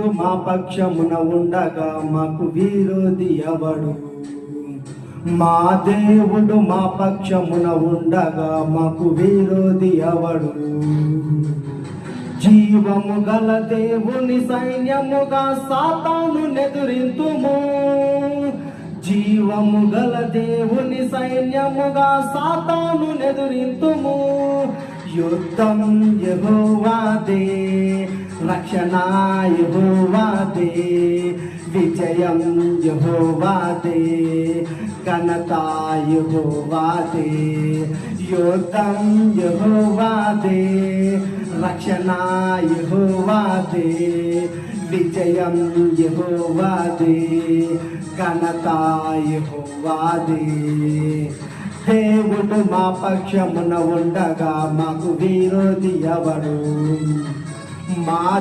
దేవుడు మా పక్షమున ఉండగా మాకు విరోధి ఎవడు? మా దేవుడు మా పక్షమున ఉండగా మాకు విరోధి ఎవడు? జీవము గల దేవుని సైన్యముగా సాతాను నెదురింతుము. జీవము గల దేవుని సైన్యముగా సాతాను నెదురింతుము. యుద్ధం యెహోవాదే, రక్షణ యెహోవాదే, విజయం యెహోవాదే, ఘనత యెహోవాదే. యుద్ధం యెహోవాదే, రక్షణ యెహోవాదే, విజయం యెహోవాదే, ఘనత యెహోవాదే. దేవుడు మా పక్షమున ఉండగా మాకు విరోధి ఎవడు? మా